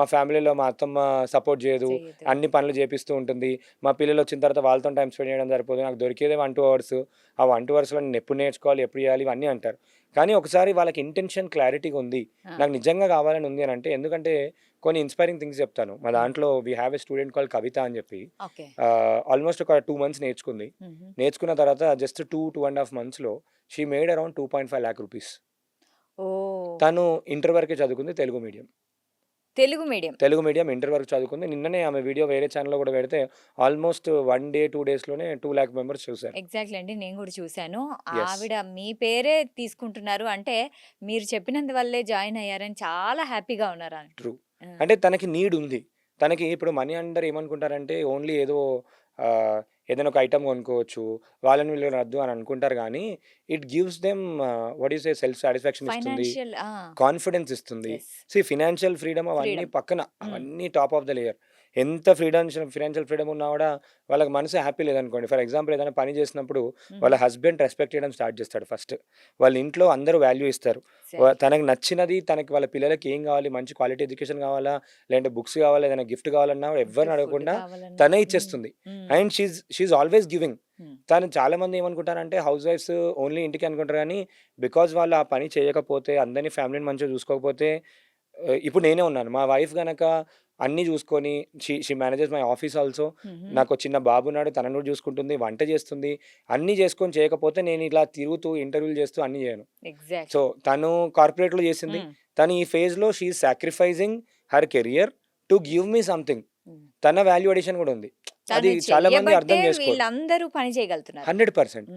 మా ఫ్యామిలీలో మా అత్తమ్మ సపోర్ట్ చేయదు, చేయదు. అన్ని పనులు చేపిస్తూ ఉంటుంది. మా పిల్లలు వచ్చిన తర్వాత వాళ్ళతో టైం స్పెండ్ చేయడం సరిపోదు, నాకు దొరికేదే 1-2 అవర్స్. ఆ 1-2 అవర్స్లో నేను ఎప్పుడు నేర్చుకోవాలి, ఎప్పుడు చేయాలి, ఇవన్నీ అంటారు. కానీ ఒకసారి వాళ్ళకి ఇంటెన్షన్ క్లారిటీగా ఉంది, ఆ! నాకు నిజంగా కావాలని ఉంది అని అంటే, ఎందుకంటే కొన్ని ఇన్స్పైరింగ్ థింగ్స్ చెప్తాను. మా హ్మ్. దాంట్లో we have a student called Kavitha అని చెప్పి. ఓకే. ఆల్మోస్ట్ ఒక 2 మంత్స్ నేర్చుకుంది. హుహు. నేర్చుకున్న తర్వాత జస్ట్ 2.5 మంత్స్‌లో she made around 2.5 lakh rupees. Oh! తను ఇంటర్ వరకే చదువుకుంది, Telugu medium. Telugu medium. Telugu medium inter వరకు చదువుకుంది. నిన్ననే ఆమె వీడియో వేరే ఛానెల్‌లో కూడా పెడితే ఆల్మోస్ట్ 1 డే, 2 డేస్‌లోనే 2,00,000 మెంబర్స్ చూసారు. ఎగ్జాక్ట్‌లీ అండి. నేను గూడా చూసాను. యెస్. ఆవిడ మీ పేరే తీసుకుంటున్నారు. అంటే మీరు చెప్పినందువల్లే జాయిన్ అయ్యారని చాలా హ్యాపీగా ఉన్నారామె. ట్రూ. ఆ! అంటే తనకి నీడ్ ఉంది. తనకి ఇప్పుడు మనీ అందరూ ఏమనుకుంటారంటే ఓన్లీ ఏదో ఆహ్, ఏదైనా ఒక ఐటెమ్ కొనుక్కోవచ్చు, వాళ్ళని వీళ్ళని వద్దు అని అనుకుంటారు గానీ, it gives them what you say self satisfaction ఇస్తుంది. ఫైనాన్షియల్ ఆ! కాన్ఫిడెన్స్ ఇస్తుంది. యెస్. ఫినాన్షియల్ ఫ్రీడమ్ అవన్నీ ఫ్రీడమ్. పక్కన, హ్మ్. అవన్నీ టాప్ ఆఫ్ ద లేయర్. ఎంత ఫినాన్షియల్ ఫ్రీడమ్ ఉన్నా గూడా వాళ్ళకి మనసు హ్యాపీ లేదనుకోండి. ఫర్ ఎగ్జాంపుల్ ఏదైనా పని చేసినప్పుడు హుహు. వాళ్ళ హస్బెండ్ రెస్పెక్ట్ చేయడం స్టార్ట్ చేస్తాడు ఫస్ట్. వాళ్ళ ఇంట్లో అందరూ వాల్యూ ఇస్తారు. ఎగ్జాక్ట్‌లీ. తనకు నచ్చినది, తనకి వాళ్ళ పిల్లలకి ఏం కావాలి, మంచి క్వాలిటీ ఎడ్యుకేషన్ కావాలా, లేదంటే బుక్స్ కావాలా, ఏదైనా గిఫ్ట్ కావాలన్నా ఫుడ్, ఎవ్వరిని ఫుడ్ అడగకుండా కావాలన్నా తనే హ్మ్. ఇచ్చేస్తుంది. హ్మ్. And she is always giving. హ్మ్. తను చాలామంది ఏమనుకుంటారంటే హౌస్ వైఫ్స్ ఓన్లీ ఇంటికి అనుకుంటారు గానీ, బికాజ్ వాళ్ళు ఆ పని చేయకపోతే, అందరిని ఫ్యామిలీని మంచిగా చూసుకోకపోతే, ఇప్పుడు నేనే ఉన్నాను. మా వైఫ్ గనక అన్నీ చూసుకొని she manages my office also. హుహు. నాకో చిన్న బాబున్నాడు. తనని కూడా చూసుకుంటుంది. వంట చేస్తుంది. అన్నీ చేసుకొని చేయకపోతే నేను ఇలా తిరుగుతూ ఇంటర్వ్యూలు చేస్తూ అన్నీ చేయను. So, exactly. తను కార్పొరేట్‌లో చేసింది. హ్మ్. తను ఈ ఫేజ్‌లో she is sacrificing her career to give me something. హ్మ్. తన వాల్యూ అడిషన్ కూడా ఉంది. అది తను చాలామంది చెయ్యబట్టే అర్థం చేసుకోరు. వీళ్ళందరూ పని చేయగలుగుతున్నారు. 100%.